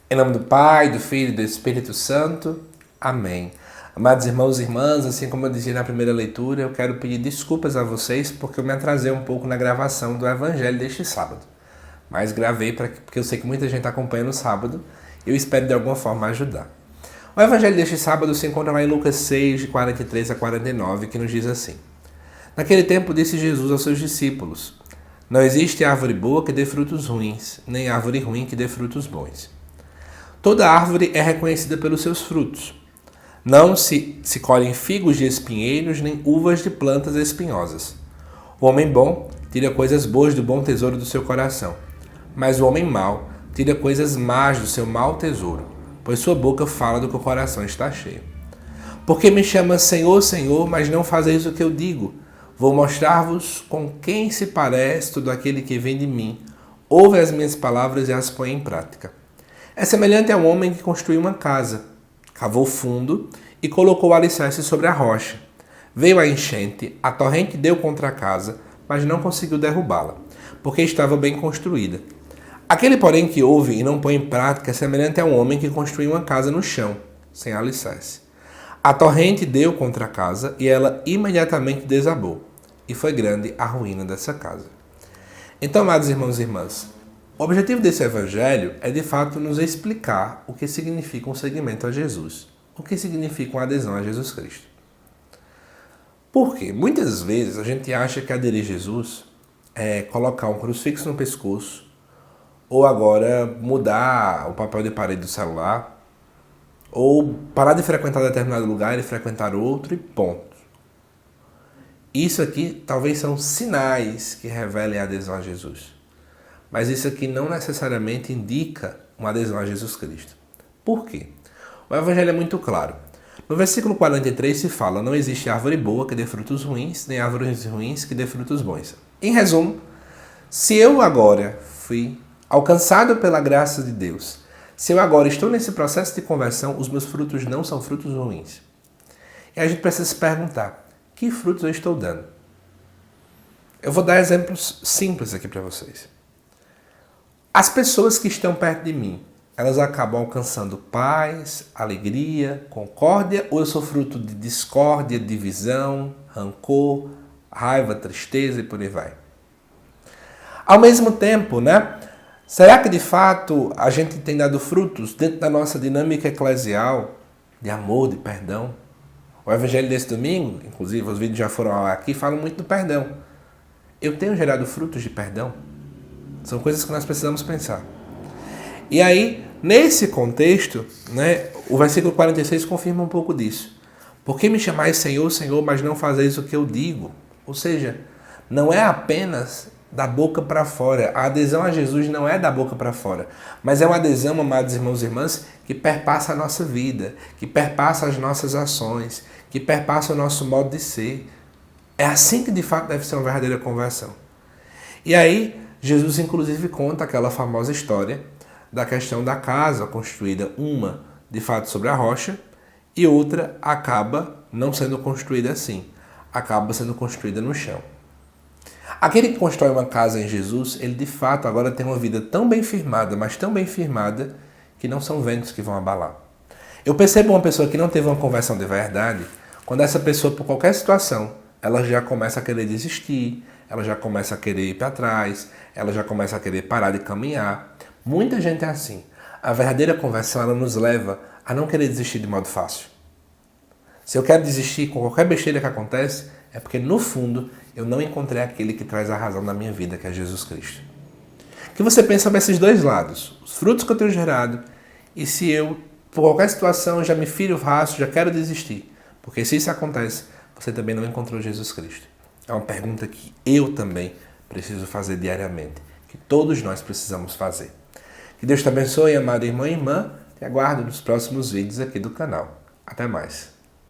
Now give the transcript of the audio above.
Em nome do Pai, do Filho e do Espírito Santo. Amém. Amados irmãos e irmãs, assim como eu dizia na primeira leitura, eu quero pedir desculpas a vocês porque eu me atrasei um pouco na gravação do Evangelho deste sábado. Mas gravei porque eu sei que muita gente acompanha no sábado e eu espero de alguma forma ajudar. O Evangelho deste sábado se encontra lá em Lucas 6, de 43 a 49, que nos diz assim. Naquele tempo disse Jesus aos seus discípulos, não existe árvore boa que dê frutos ruins, nem árvore ruim que dê frutos bons. Toda árvore é reconhecida pelos seus frutos. Não se colhem figos de espinheiros, nem uvas de plantas espinhosas. O homem bom tira coisas boas do bom tesouro do seu coração, mas o homem mau tira coisas más do seu mau tesouro, pois sua boca fala do que o coração está cheio. Porque me chama Senhor, Senhor, mas não fazeis o que eu digo. Vou mostrar-vos com quem se parece todo aquele que vem de mim, ouve as minhas palavras e as põe em prática. É semelhante a um homem que construiu uma casa, cavou fundo e colocou o alicerce sobre a rocha. Veio a enchente, a torrente deu contra a casa, mas não conseguiu derrubá-la, porque estava bem construída. Aquele, porém, que ouve e não põe em prática é semelhante a um homem que construiu uma casa no chão, sem alicerce. A torrente deu contra a casa e ela imediatamente desabou, e foi grande a ruína dessa casa. Então, amados irmãos e irmãs, o objetivo desse evangelho é de fato nos explicar o que significa um seguimento a Jesus, o que significa uma adesão a Jesus Cristo. Porque muitas vezes a gente acha que aderir a Jesus é colocar um crucifixo no pescoço ou agora mudar o papel de parede do celular ou parar de frequentar determinado lugar e frequentar outro e ponto. Isso aqui talvez são sinais que revelem a adesão a Jesus. Mas isso aqui não necessariamente indica uma adesão a Jesus Cristo. Por quê? O Evangelho é muito claro. No versículo 43 se fala, não existe árvore boa que dê frutos ruins, nem árvores ruins que dê frutos bons. Em resumo, se eu agora fui alcançado pela graça de Deus, se eu agora estou nesse processo de conversão, os meus frutos não são frutos ruins. E a gente precisa se perguntar, que frutos eu estou dando? Eu vou dar exemplos simples aqui para vocês. As pessoas que estão perto de mim, elas acabam alcançando paz, alegria, concórdia, ou eu sou fruto de discórdia, divisão, rancor, raiva, tristeza e por aí vai. Ao mesmo tempo, será que de fato a gente tem dado frutos dentro da nossa dinâmica eclesial de amor, de perdão? O evangelho desse domingo, inclusive os vídeos já foram aqui, falam muito do perdão. Eu tenho gerado frutos de perdão? São coisas que nós precisamos pensar. E aí, nesse contexto, o versículo 46 confirma um pouco disso. Por que me chamais Senhor, Senhor, mas não fazeis o que eu digo? Ou seja, não é apenas da boca para fora. A adesão a Jesus não é da boca para fora. Mas é uma adesão, amados irmãos e irmãs, que perpassa a nossa vida, que perpassa as nossas ações, que perpassa o nosso modo de ser. É assim que de fato deve ser uma verdadeira conversão. E aí, Jesus inclusive conta aquela famosa história da questão da casa construída, uma de fato sobre a rocha e outra acaba não sendo construída assim, acaba sendo construída no chão. Aquele que constrói uma casa em Jesus, ele de fato agora tem uma vida tão bem firmada, mas tão bem firmada, que não são ventos que vão abalar. Eu percebo uma pessoa que não teve uma conversão de verdade, quando essa pessoa, por qualquer situação, ela já começa a querer desistir, ela já começa a querer ir para trás, ela já começa a querer parar de caminhar. Muita gente é assim. A verdadeira conversão, ela nos leva a não querer desistir de modo fácil. Se eu quero desistir com qualquer besteira que acontece, é porque no fundo eu não encontrei aquele que traz a razão na minha vida, que é Jesus Cristo. O que você pensa sobre esses dois lados? Os frutos que eu tenho gerado e se eu, por qualquer situação, já me filho raço, já quero desistir. Porque se isso acontece, você também não encontrou Jesus Cristo. É uma pergunta que eu também preciso fazer diariamente, que todos nós precisamos fazer. Que Deus te abençoe, amado irmão e irmã, e aguardo nos próximos vídeos aqui do canal. Até mais.